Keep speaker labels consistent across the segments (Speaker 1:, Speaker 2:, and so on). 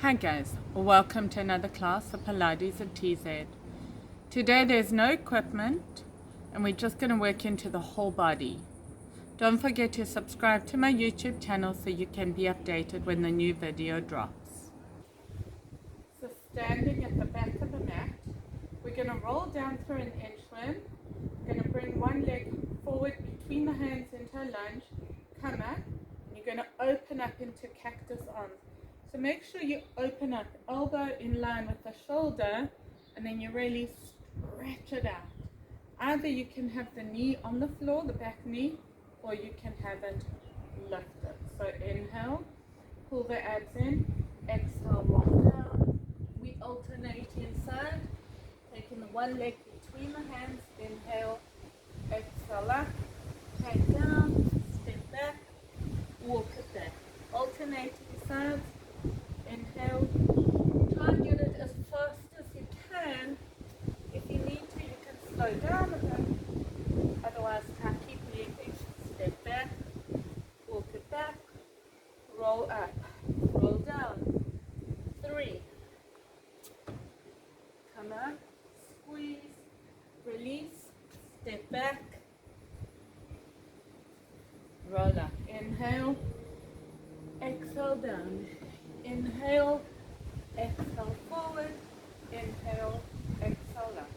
Speaker 1: Hi guys, welcome to another class of Pilates at TZ. Today there's no equipment and we're just going to work into the whole body. Don't forget to subscribe to my YouTube channel so you can be updated when the new video drops. So standing at the back of the mat, we're going to roll down through an inchworm. We're going to bring one leg forward between the hands into a lunge, come up, and you're going to open up into cactus arms. So make sure you open up, elbow in line with the shoulder, and then you really stretch it out. Either you can have the knee on the floor, the back knee, or you can have it lifted. So inhale, pull the abs in, exhale, roll down. We alternate inside, taking the one leg between the hands, inhale, exhale up, take down, step back, walk it back. Alternating sides. Inhale, try and get it as fast as you can. If you need to, you can slow down a bit. Otherwise, try and keep moving. Step back, walk it back, roll up, roll down. 3. Come up, squeeze, release, step back, roll up. Inhale, exhale down. Inhale, exhale forward, inhale, exhale up.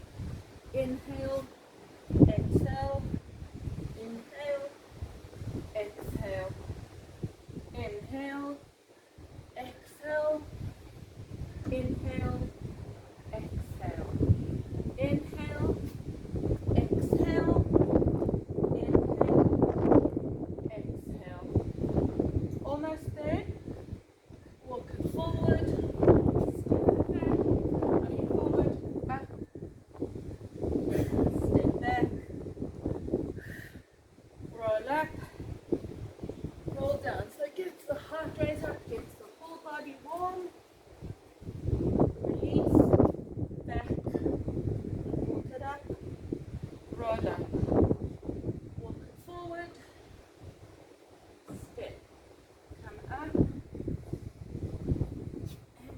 Speaker 1: Inhale, exhale, inhale, exhale, inhale, exhale, inhale, exhale, inhale, exhale, inhale, exhale. Almost there. Walk it forward, step back, okay, forward, back, step back, roll up, roll down. So it gets the heart rate up, gets the whole body warm. Release, back, walk it up, roll up, walk it forward, step, come up,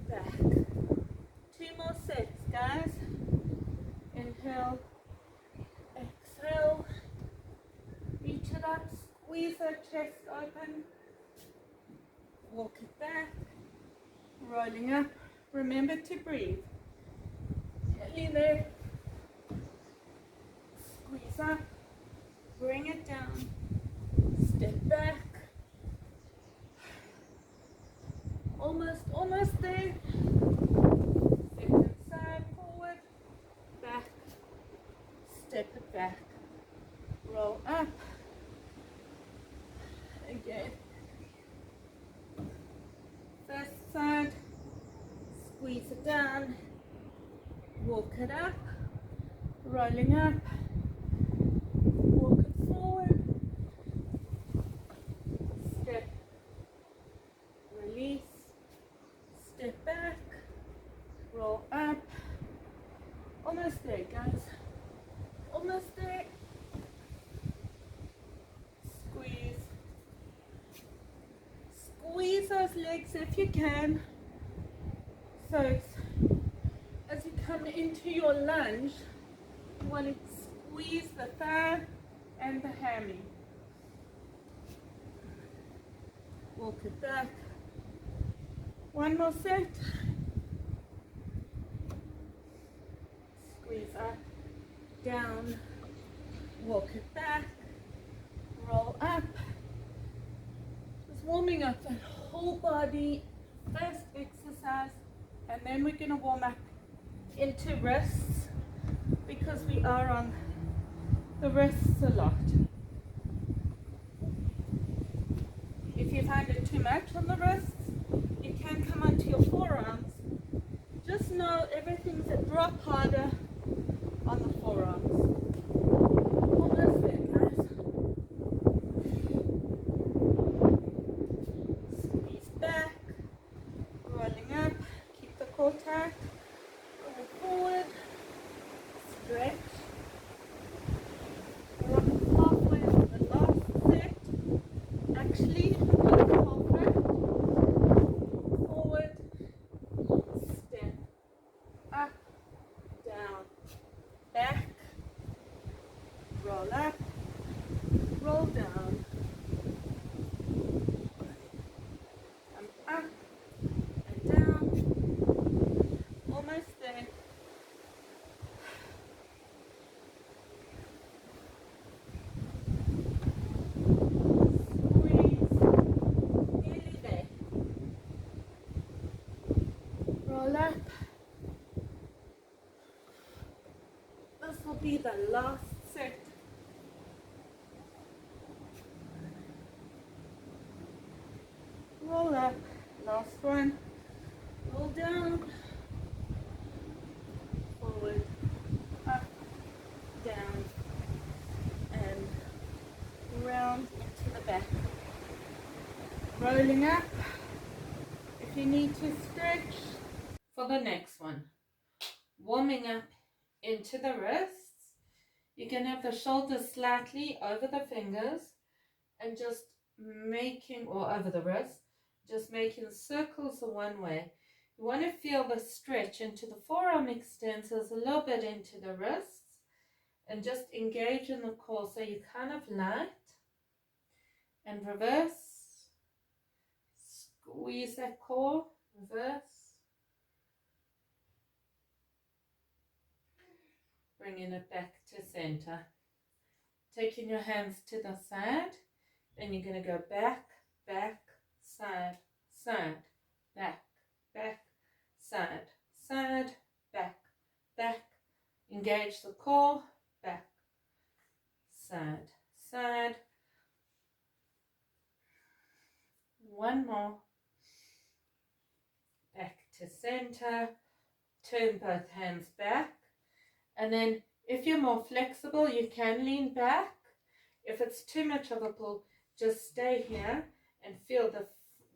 Speaker 1: back. 2 more sets, guys. Inhale, exhale, reach it up, squeeze the chest open, walk it back, rolling up. Remember to breathe. Belly there, squeeze up, bring it down, step back. Almost there. Second side, forward, back, step it back, roll up, again. First side, squeeze it down, walk it up, rolling up, walk it forward, step, release, step back, roll up. Almost there, guys. Almost there. Squeeze. Squeeze those legs if you can. So as you come into your lunge, you want to squeeze the thigh and the hammy. Walk it back. One more set. Squeeze up, down, walk it back, roll up. Just warming up the whole body, first exercise, and then we're going to warm up into wrists because we are on the wrists a lot. If you find it too much on the wrists, you can come onto your forearms. Just know everything's a drop harder on the forearms. Almost there, guys. Squeeze back, rolling up, keep the core tight, roll forward, stretch. We're halfway to the last set. Actually, halfway. Forward, be the last set. Roll up, last one. Roll down, forward, up, down, and round into the back. Rolling up. If you need to stretch. For the next one, warming up into the wrists. You can have the shoulders slightly over the fingers and just making, or over the wrist, just making circles the one way. You want to feel the stretch into the forearm extensors, a little bit into the wrists, and just engage in the core so you kind of light and reverse. Squeeze that core, reverse. Bringing it back to center. Taking your hands to the side, then you're going to go back, back, side, side, back, back, side, side, back, back. Engage the core, back, side, side. One more. Back to center. Turn both hands back. And then if you're more flexible, you can lean back. If it's too much of a pull, just stay here and feel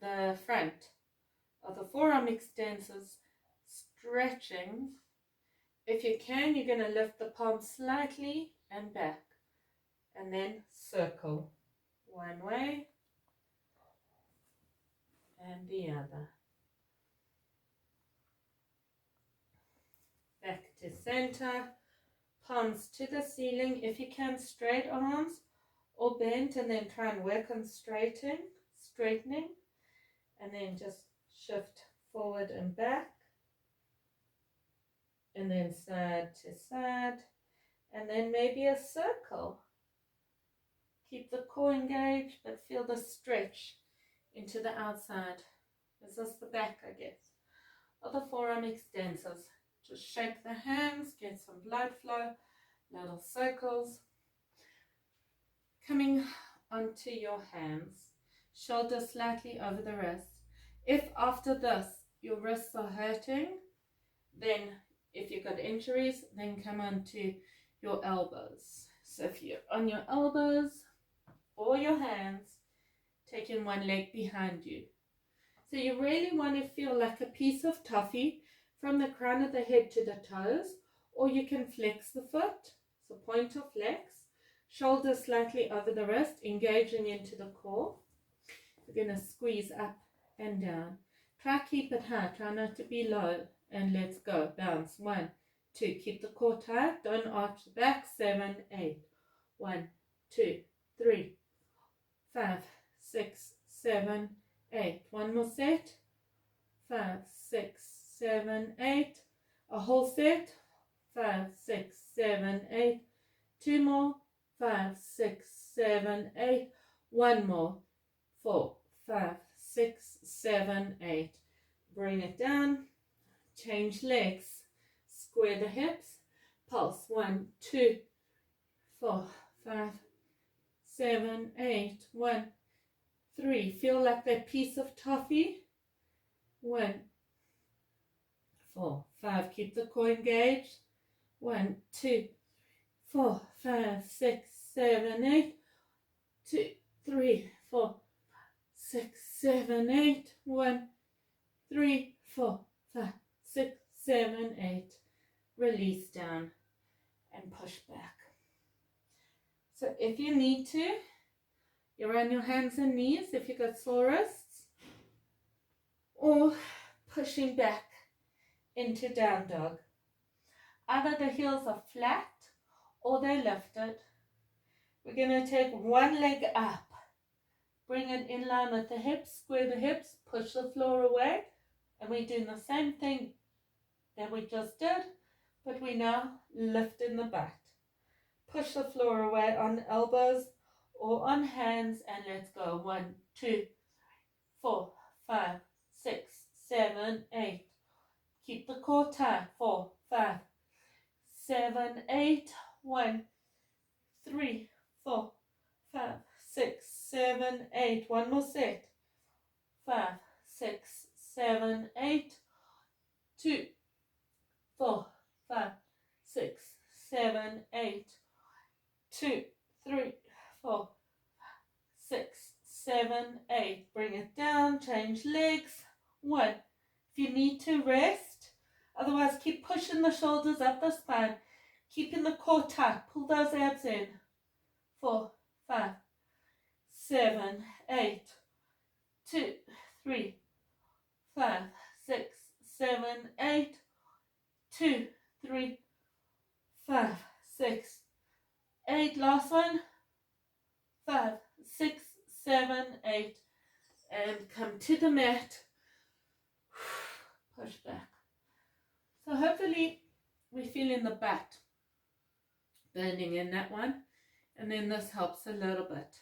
Speaker 1: the front of the forearm extensors stretching. If you can, you're going to lift the palms slightly and back. And then circle. One way and the other. Back to center. Palms to the ceiling. If you can, straight arms or bent, and then try and work on straightening. And then just shift forward and back. And then side to side. And then maybe a circle. Keep the core engaged, but feel the stretch into the outside. Is this the back, I guess, of the forearm extensors? Just shake the hands, get some blood flow, little circles. Coming onto your hands, shoulders slightly over the wrist. If after this your wrists are hurting, then if you've got injuries, then come onto your elbows. So if you're on your elbows or your hands, taking one leg behind you. So you really want to feel like a piece of toffee from the crown of the head to the toes, or you can flex the foot, so point or flex, shoulders slightly over the wrist, engaging into the core. We're going to squeeze up and down. Try keep it high, try not to be low, and let's go. Bounce, 1, 2, keep the core tight, don't arch the back, 7, 8, 1, 2, 3, 5, 6, 7, 8, one more set, 5, 6, 7, 8, a whole set, 5, 6, 7, 8, 2 more, 5, 6, 7, 8, one more, 4, 5, 6, 7, 8, bring it down, change legs, square the hips, pulse, 1, 2, 4, 5, 7, 8, 1, 3, feel like that piece of toffee, 1, 4, 5, keep the core engaged, 1, 2, 4, 5, 6, 7, 8, 2, 3, 4, 6, 7, 8, 1, 3, 4, 5, 6, 7, 8, release down and push back. So if you need to, you're on your hands and knees if you've got sore wrists, or pushing back into down dog. Either the heels are flat or they're lifted. We're going to take one leg up, bring it in line with the hips, square the hips, push the floor away, and we're doing the same thing that we just did, but we now lift in the butt. Push the floor away on elbows or on hands, and let's go. 1, 2, 4, 5, 6, 7, 8. Keep the core tight. 4, 5, 7, 8.
Speaker 2: 1, 3, 4, 5, 6, 7, 8. One more set. 5, 6, 7, 8. 2, 4, 5, 6, 7, 8. 2, 3, 4, 6, 7, 8. Bring it down, change legs. 1. If you need to, rest. Otherwise, keep pushing the shoulders up the spine. Keeping the core tight. Pull those abs in. 4, 5, 7, 8. 2, 3, 5, 6, 7, 8. 2, 3, 5, 6, 8. Last one. 5, 6, 7, 8. And come to the mat. Push back. So hopefully we're feeling the butt burning in that one. And then this helps a little bit.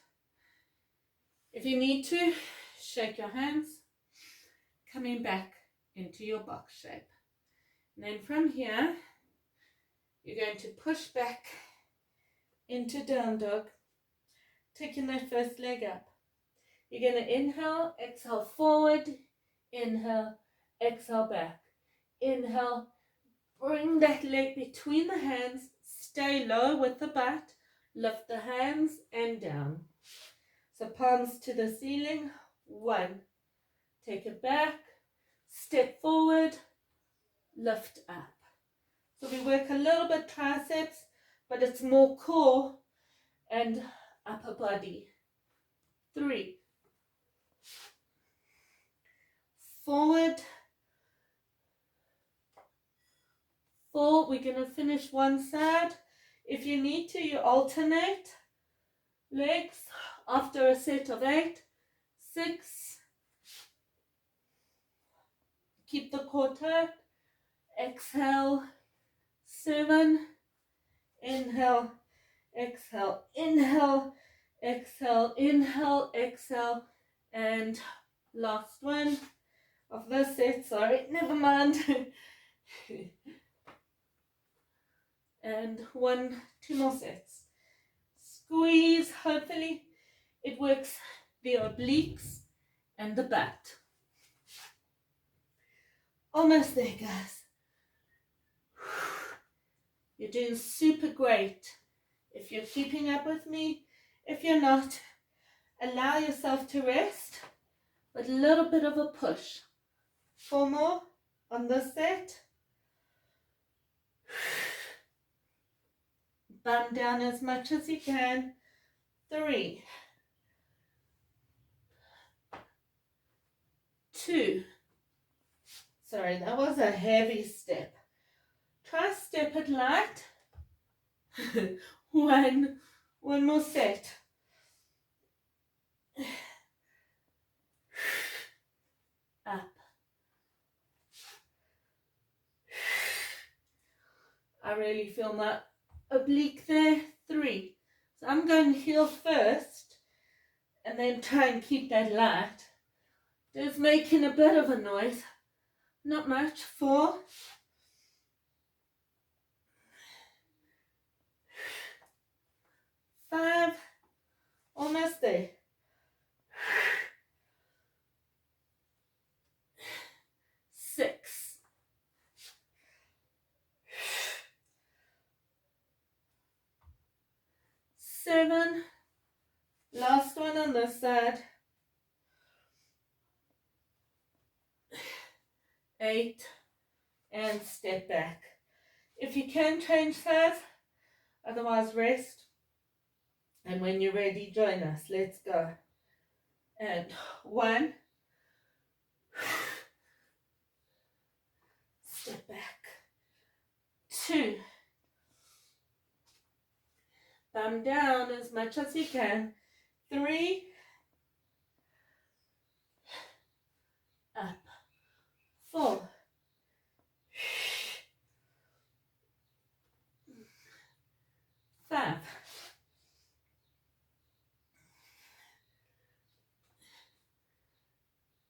Speaker 2: If you need to, shake your hands, coming back into your box shape. And then from here, you're going to push back into down dog, taking that first leg up. You're going to inhale, exhale forward, inhale, exhale back. Inhale, bring that leg between the hands, stay low with the butt, lift the hands and down. So palms to the ceiling. 1. Take it back, step forward, lift up. So we work a little bit triceps, but it's more core and upper body. 3. Forward. 4. We're going to finish one side. If you need to, you alternate legs after a set of 8. 6. Keep the core tight. Exhale. 7. Inhale. Exhale. Inhale. Exhale. Inhale. Exhale. And last one of this set. Sorry, never mind. And 2 more sets. Squeeze. Hopefully it works the obliques and the butt. Almost there, guys. You're doing super great. If you're keeping up with me, if you're not, allow yourself to rest with a little bit of a push. 4 more on this set. Bum down as much as you can. 3, 2. Sorry, that was a heavy step. Try step it light. 1 more set. Up. I really feel my oblique there. 3. So I'm going to heel first and then try and keep that light. Just making a bit of a noise. Not much. 4. 5. Almost there. 6. 7. Last one on this side. 8. And step back. If you can, change sides. Otherwise, rest. And when you're ready, join us. Let's go. And 1. Step back. 2. Thumb down as much as you can. 3. Up. 4. 5.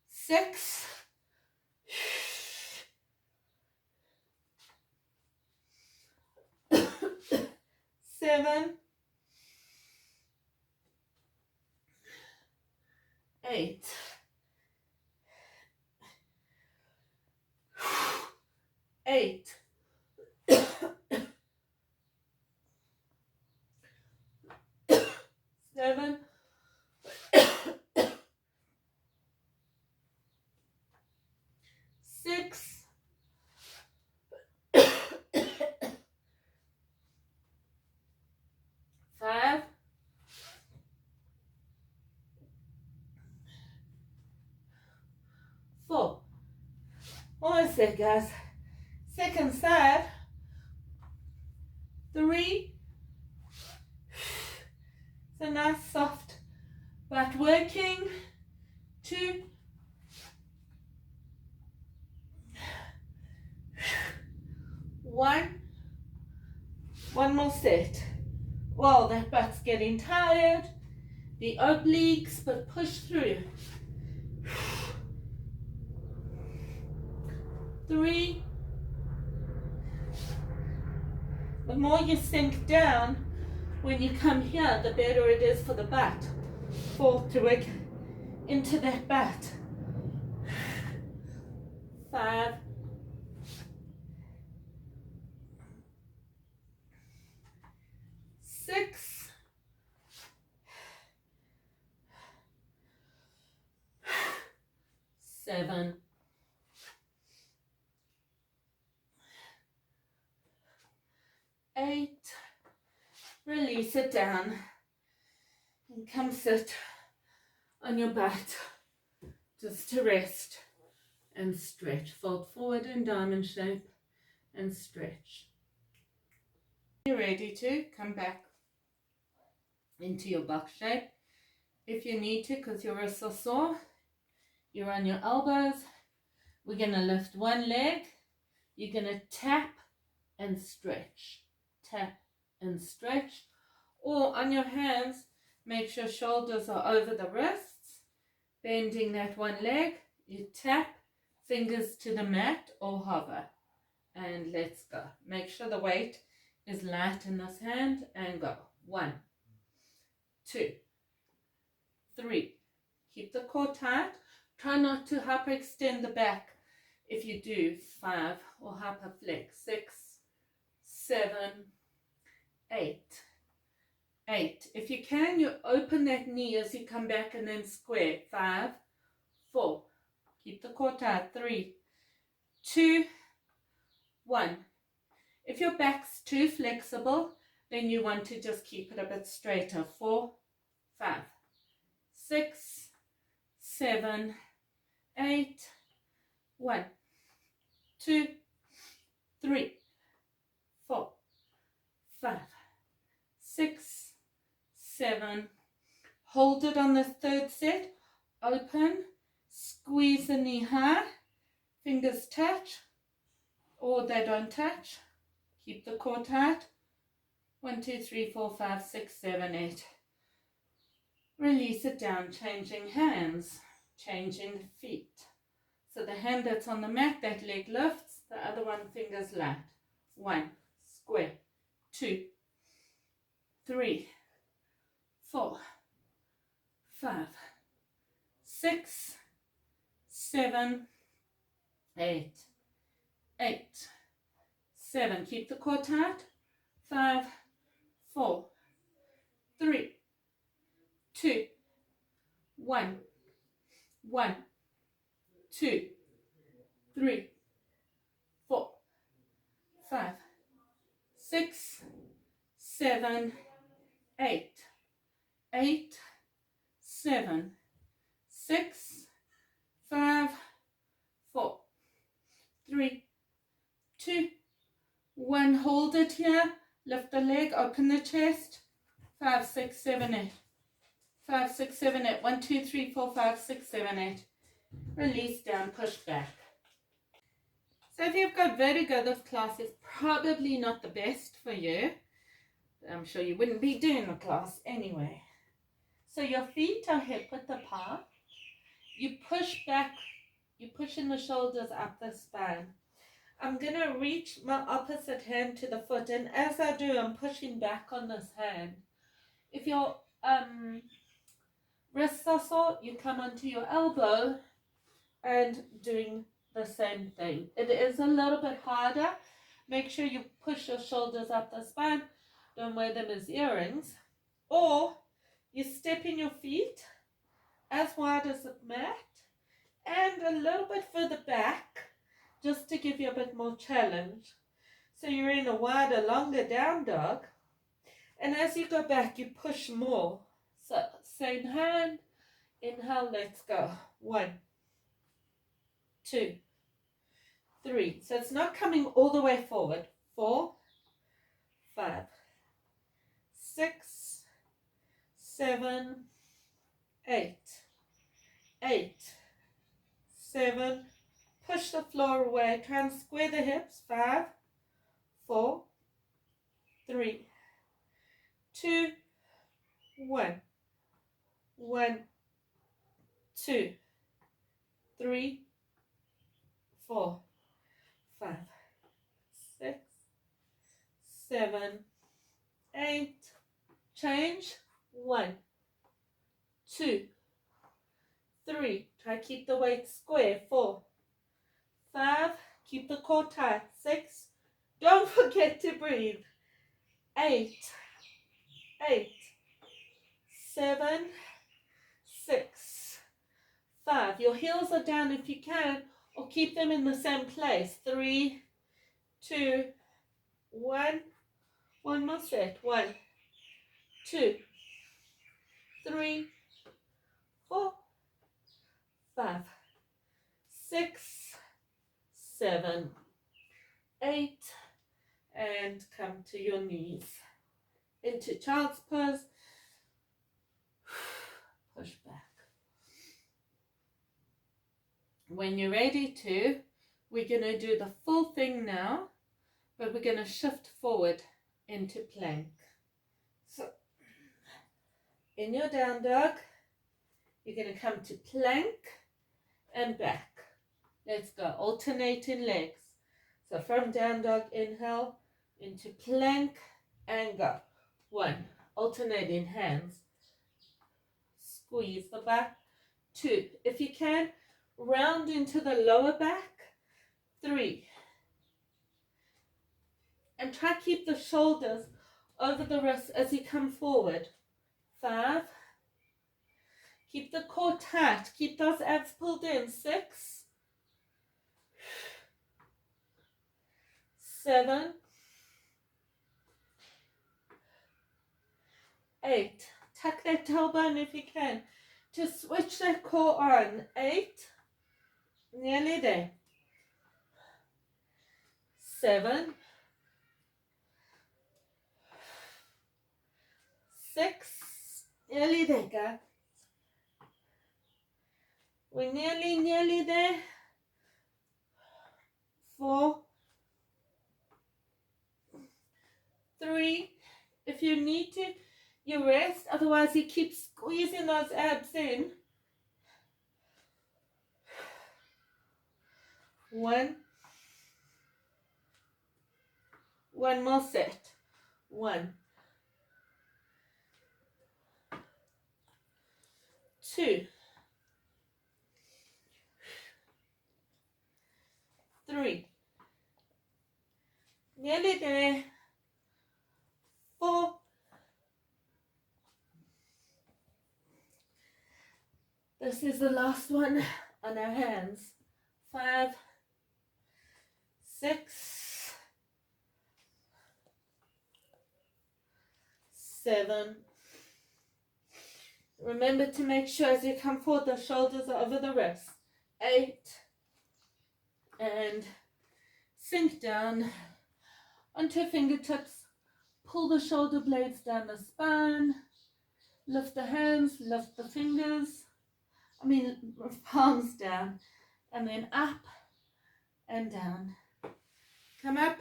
Speaker 2: 6. 7. 7, 8, 8, 7, 6, 5, 4. Almost there, guys. Second side. 3. So nice, soft butt working. 2. 1. One more set. Well, that butt's getting tired. The obliques, but push through. 3. The more you sink down, when you come here, the better it is for the butt. 4, to work into that butt. 5. 6. 7. 8. Release it down and come sit on your butt just to rest and stretch. Fold forward in diamond shape and stretch. You're ready to come back into your box shape. If you need to, because your wrists are sore, you're on your elbows. We're going to lift one leg. You're going to tap and stretch. Tap and stretch. Or on your hands, make sure shoulders are over the wrists. Bending that one leg. You tap, fingers to the mat or hover. And let's go. Make sure the weight is light in this hand and go. 1, 2, 3. Keep the core tight. Try not to hyperextend the back. If you do, 5, or hyperflex. 6, 7, 8. 8. If you can, you open that knee as you come back and then square. 5, 4. Keep the core tight. 3, 2, 1. If your back's too flexible, then you want to just keep it a bit straighter. 4, 5, 6, 7, 8, 1, 2, 3, 4, 5, 6, 7. Hold it on the third set. Open. Squeeze the knee high. Fingers touch. Or they don't touch. Keep the core tight. 1, 2, 3, 4, 5, 6, 7, 8. Release it down, changing hands, changing the feet. So the hand that's on the mat, that leg lifts, the other one fingers light. 1, square. 2, 3, 4, 5, 6, 7, 8. 8, 7. Keep the core tight. 5, 4, 3, 2, 1. 1, 2, 3, 4, 5, 6, 7, 8. 8, 7, 6, 5, 4, 3, 2, 1. Hold it here. Lift the leg, open the chest. 5, 6, 7, 8. 5, 6, 7, 8. 1, 2, 3, 4, 5, 6, 7, 8. Release down, push back. So if you've got vertigo, this class is probably not the best for you. I'm sure you wouldn't be doing the class anyway. So your feet are hip width apart. You push back, you push in the shoulders up the spine. I'm going to reach my opposite hand to the foot, and as I do, I'm pushing back on this hand. If your wrists are sore, you come onto your elbow and doing the same thing. It is a little bit harder. Make sure you push your shoulders up the spine. Don't wear them as earrings. Or you step in your feet as wide as the mat and a little bit further back, just to give you a bit more challenge. So you're in a wider, longer down dog. And as you go back, you push more. So same hand, inhale, let's go. 1, 2, 3. So it's not coming all the way forward. 4, 5, 6, 7, 8, 8, 7. Push the floor away. Try and square the hips. 5, 4, 3, 2, 1. 1, 2, 3, 4, 5, 6, 7, 8. Change. 1, 2, 3. Try to keep the weight square. 4, 5. Keep the core tight. 6. Don't forget to breathe. 8, 8, 7, 6, 5. Your heels are down if you can, or keep them in the same place. 3, 2, 1. One more set. 1, 2, 3, 4, 5, 6, 7, 8, and come to your knees. Into child's pose. Push back. When you're ready to, we're going to do the full thing now, but we're going to shift forward into plank. So, in your down dog, you're going to come to plank and back. Let's go. Alternating legs. So from down dog, inhale, into plank and go. 1. Alternating hands. Squeeze the back. 2. If you can, round into the lower back. 3. And try to keep the shoulders over the wrists as you come forward. 5. Keep the core tight. Keep those abs pulled in. 6. 7. 8. Tuck that tailbone if you can. Just switch that core on. 8. Nearly there. 7. 6. Nearly there, guys. We're nearly there. 4. 3. If you need to, you rest. Otherwise, you keep squeezing those abs in. 1. One more set. 1. 2. 3. Nearly there. 4. This is the last one on our hands. 5. 6. 7. Remember to make sure as you come forward, the shoulders are over the wrists. 8. And sink down onto fingertips. Pull the shoulder blades down the spine. Lift the hands, lift the fingers. Palms down. And then up and down. Come up.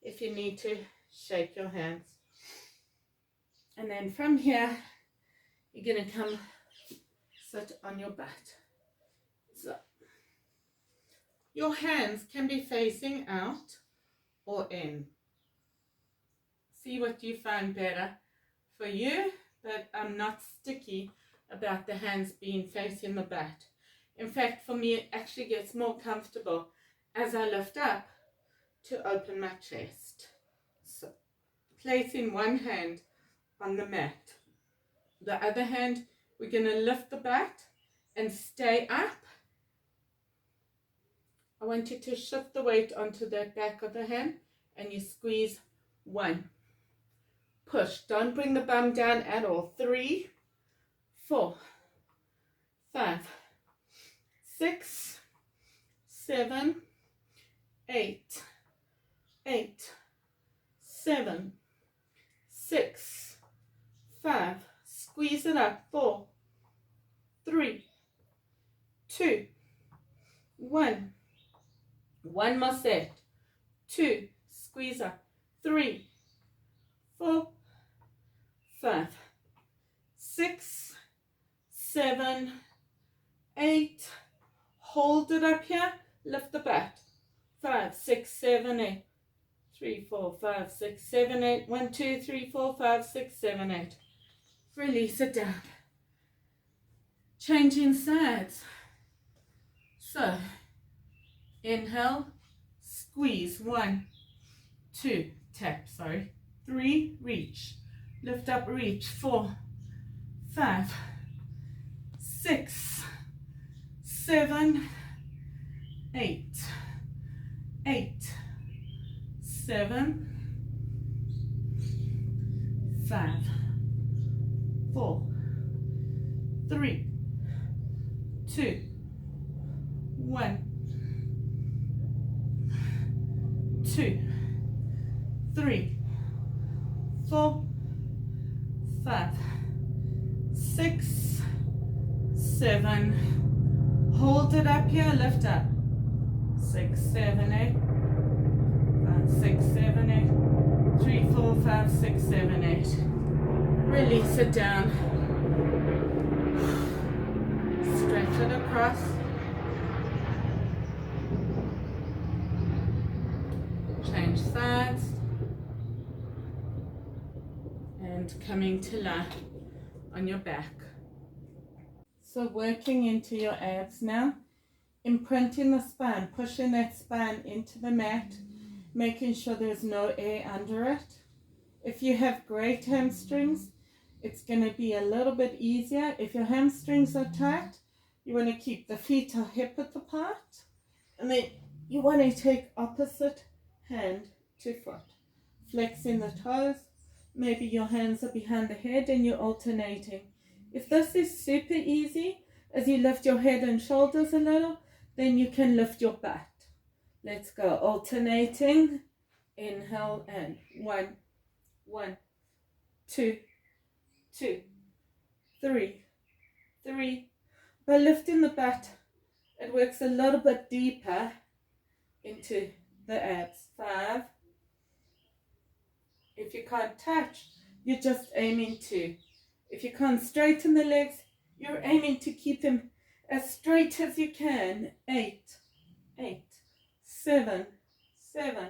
Speaker 2: If you need to, shake your hands. And then from here, you're going to come sit on your butt. So,
Speaker 1: Your hands can be facing out or in. See what you find better for you, but I'm not sticky about the hands being facing the bat. In fact, for me, it actually gets more comfortable as I lift up to open my chest. So, placing one hand on the mat. The other hand, we're going to lift the bat and stay up. I want you to shift the weight onto that back of the hand and you squeeze one. Push. Don't bring the bum down at all. 3, 4, 5, 6, 7, 8, 8, 7, 6, 5. Squeeze it up. 4, 3, 2, 1. One more set. 2. Squeeze up. 3, 4, 5, 6, 7, 8. Hold it up here. Lift the bat. 5, 6, 7, 8. 3, 4, 5, 6, 7, 8. 1, 2, 3, 4, 5, 6, 7, 8. Release it down. Changing sides. So, inhale, squeeze. 1, 2, tap, sorry. 3, reach. Lift up, reach. 4, 5, 6, 7, 8, 8, 7, 5, 4, 3, 2, 1, 2, 3, 4, 5, 6, 7. Hold it up here, lift up. 6, 7, 8. 5, 6, 7, 8. 3, 4, 5, 6, 7, 8. Release it down. Stretch it across. Change sides. And coming to lie on your back. So working into your abs now. Imprinting the spine, pushing that spine into the mat, making sure there's no air under it. If you have great hamstrings, it's going to be a little bit easier. If your hamstrings are tight, you want to keep the feet or hip width apart, and then you want to take opposite hand to foot, flexing the toes. Maybe your hands are behind the head and you're alternating. If this is super easy, as you lift your head and shoulders a little, then you can lift your butt. Let's go. Alternating. Inhale and 1, 1, 2, 2, 3, 3. By lifting the butt, it works a little bit deeper into the abs. 5. If you can't touch, you're just aiming to. If you can't straighten the legs, you're aiming to keep them as straight as you can. 8, 8, 7, 7,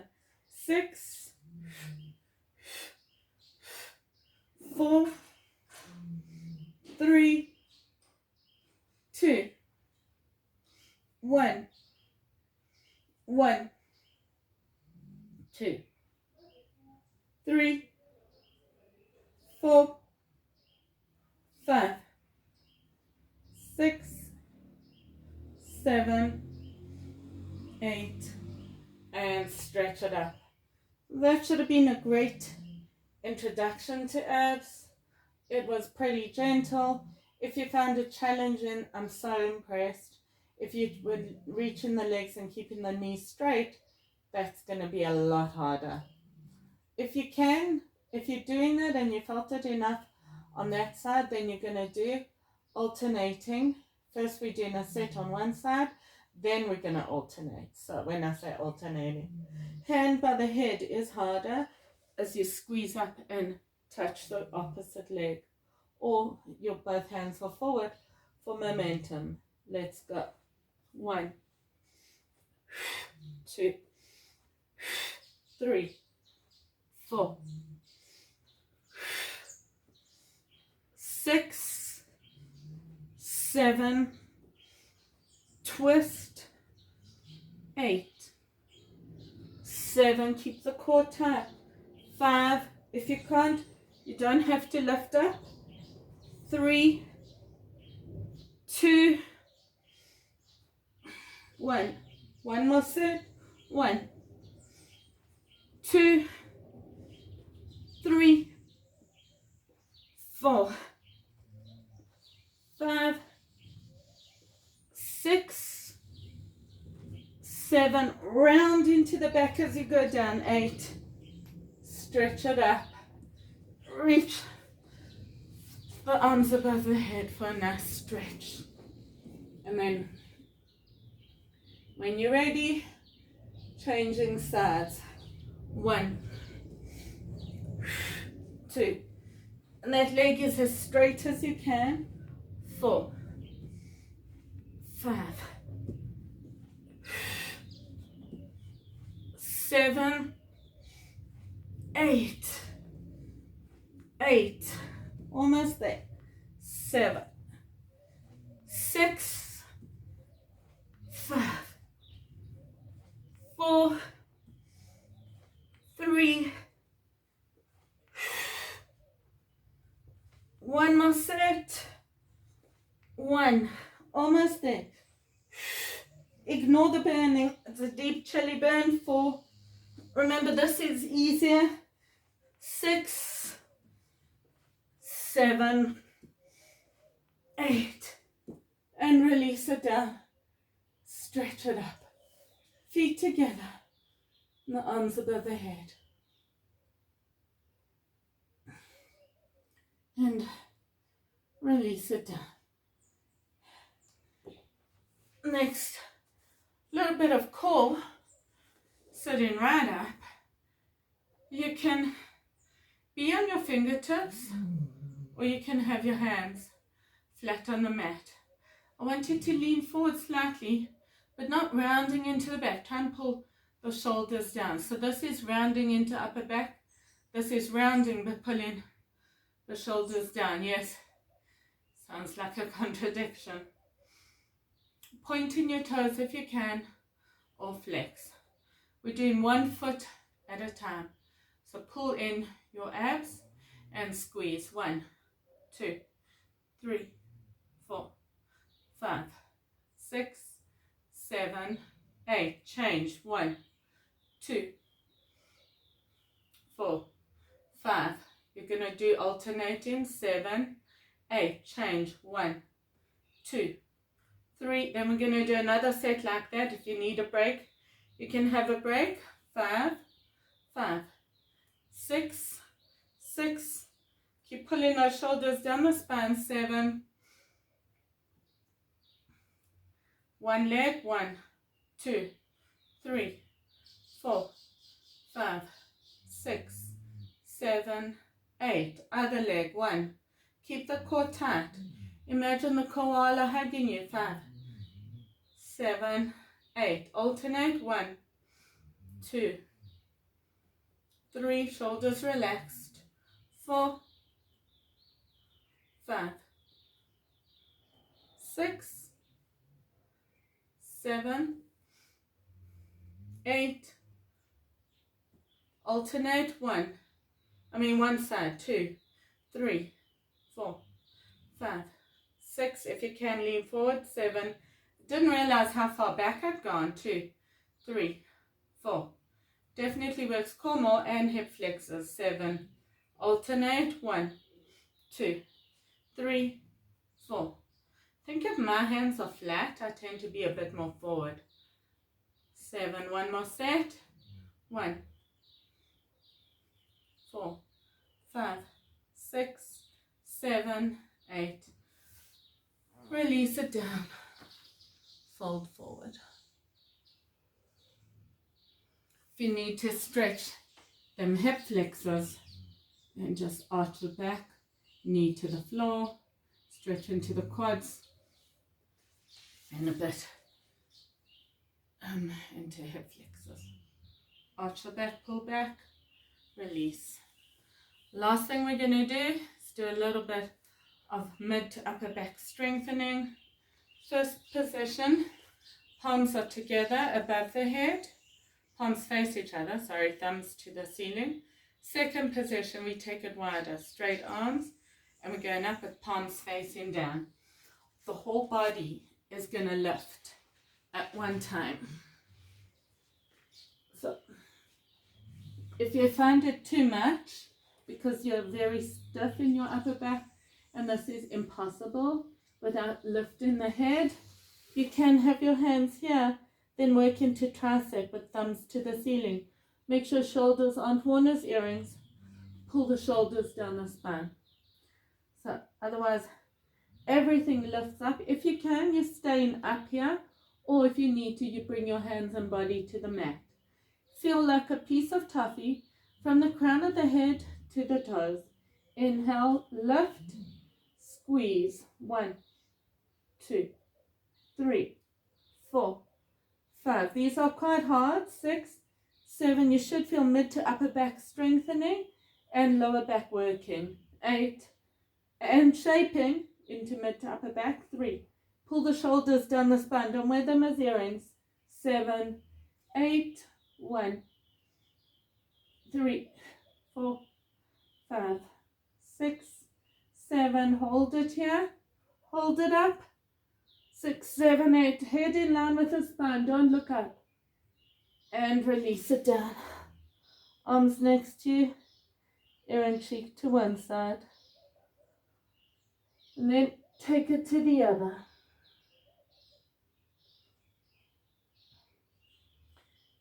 Speaker 1: 6, 4, 3, 2, 1, 1, 2, 3, 4, 5, 6, 7, 8, and stretch it up. That should have been a great introduction to abs. It was pretty gentle. If you found it challenging, I'm so impressed. If you were reaching the legs and keeping the knees straight, that's going to be a lot harder. If you can, if you're doing it and you felt it enough on that side, then you're going to do alternating. First we're doing a set on one side, then we're going to alternate. So when I say alternating, hand by the head is harder as you squeeze up and touch the opposite leg, or your both hands are forward for momentum. Let's go. 1,
Speaker 2: 2, 3, 4, 6, 7, twist, 8, 7, keep the core tight, 5, if you can't, you don't have to lift up, 3, 2, 1, one more set, 1, 2, 3, 4, 5, 6, 7, round into the back as you go down, 8, stretch it up, reach the arms above the head for a nice stretch, and then when you're ready, changing sides, 1, 2, and that leg is as straight as you can, 4, 5, 7, 8, 8, almost there, 7, 6, 5, 4, 3, one more set, 1, almost there, ignore the burning, it's a deep chilly burn, 4, remember this is easier, 6, 7, 8, and release it down, stretch it up, feet together, and the arms above the head, and release it down. Next, a little bit of core, sitting right up. You can be on your fingertips, or you can have your hands flat on the mat. I want you to lean forward slightly, but not rounding into the back. Try and pull the shoulders down. So this is rounding into upper back. This is rounding but pulling the shoulders down. Yes, sounds like a contradiction. Pointing your toes if you can, or flex. We're doing 1 foot at a time. So pull in your abs and squeeze. 1, 2, 3, 4, 5, 6, 7, 8. Change. 1, 2, 4, 5. You're going to do alternating. 7, 8. Change. 1, 2, 3. Then we're going to do another set like that. If you need a break, you can have a break. 5, 5, 6, 6. Keep pulling those shoulders down the spine. 7. One leg. 1, 2, 3, 4, 5, 6, 7, 8. Other leg. 1. Keep the core tight. Imagine the koala hugging you. 5, 7, 8. Alternate. 1, 2, 3. Shoulders relaxed. 4, 5, 6, 7, 8. Alternate. 1. One side. 2, 3, 4, 5, 6. If you can, lean forward. 7. Didn't realize how far back I'd gone. 2, 3, 4. Definitely works core more and hip flexors. 7. Alternate. 1, 2, 3, 4. Think if my hands are flat, I tend to be a bit more forward. 7. One more set. 1, 4, 5, 6, 7, 8. Release it down. Fold forward. If you need to stretch them hip flexors, then just arch the back, knee to the floor, stretch into the quads, and a bit into hip flexors. Arch the back, pull back, release. Last thing we're going to do is do a little bit of mid to upper back strengthening. First position, palms are together above the head, palms face each other, thumbs to the ceiling. Second position, we take it wider, straight arms, and we're going up with palms facing down. The whole body is going to lift at one time. So if you find it too much because you're very stiff in your upper back and this is impossible without lifting the head, you can have your hands here, then work into tricep with thumbs to the ceiling. Make sure shoulders aren't worn as earrings. Pull the shoulders down the spine. So otherwise everything lifts up. If you can, you're staying up here, or if you need to, you bring your hands and body to the mat. Feel like a piece of toffee from the crown of the head to the toes. Inhale, lift, squeeze. 1, 2, 3, 4, 5. These are quite hard. 6, 7. You should feel mid to upper back strengthening and lower back working. 8, and shaping into mid to upper back. 3. Pull the shoulders down the spine. Don't wear them as earrings. 7, 8, 1, 3, 4, 5, 6, 7. Hold it here. Hold it up. 6, 7, 8. Head in line with the spine. Don't look up. And release it down. Arms next to you. Ear and cheek to one side. And then take it to the other.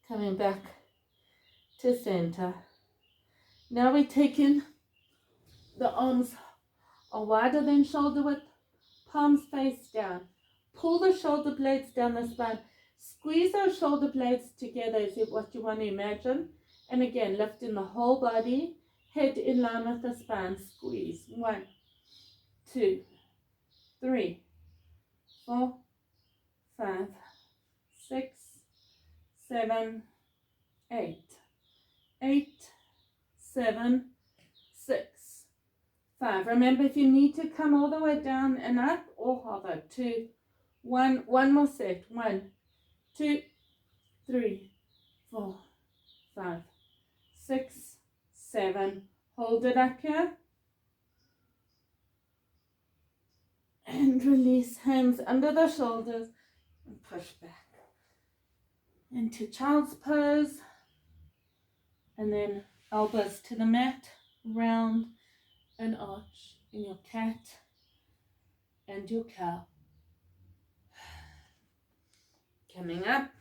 Speaker 2: Coming back to center. Now we're taking the arms are wider than shoulder width, palms face down. Pull the shoulder blades down the spine. Squeeze those shoulder blades together is what you want to imagine. And again, lifting the whole body, head in line with the spine. Squeeze. 1, 2, 3, 4, 5, 6, 7, 8, 8, 7, 6, 5. Remember, if you need to come all the way down and up, or hover. 2, 1. One more set. 1, 2, 3, 4, 5, 6, 7. Hold it up here. And release. Hands under the shoulders and push back into child's pose. And then elbows to the mat, round and arch in your cat and your cow. Coming up,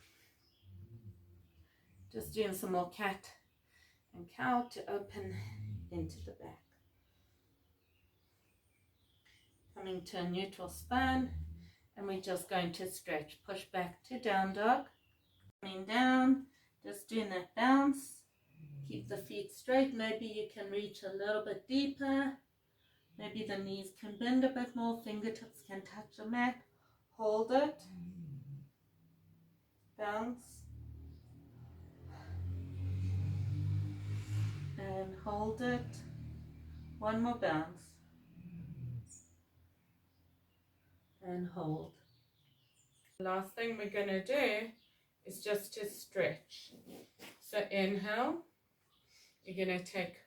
Speaker 2: just doing some more cat and cow to open into the back. Coming to a neutral spine, and we're just going to stretch. Push back to down dog. Coming down, just doing that bounce. Keep the feet straight. Maybe you can reach a little bit deeper. Maybe the knees can bend a bit more. Fingertips can touch the mat. Hold it. Bounce. And hold it. One more bounce. And hold. The last thing we're going to do is just to stretch. So inhale. You're going to take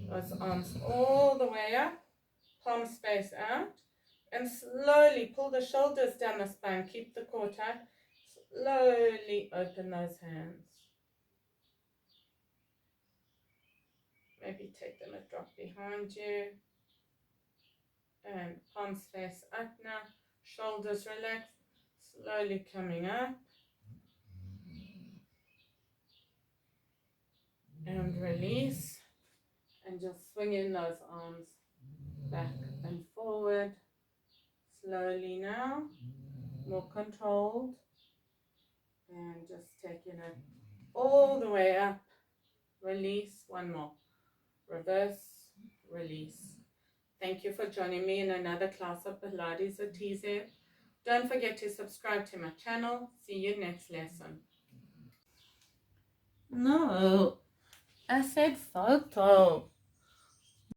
Speaker 2: those arms all the way up, palms face out, and slowly pull the shoulders down the spine. Keep the core tight. Slowly open those hands. Maybe take them a drop behind you. And palms face up now. Shoulders relaxed. Slowly coming up. And release. And just swinging those arms back and forward. Slowly now. More controlled. And just taking it all the way up. Release. One more. Reverse. Release. Thank you for joining me in another class of Pilates at TZ. Don't forget to subscribe to my channel. See you next lesson. No. I said photo.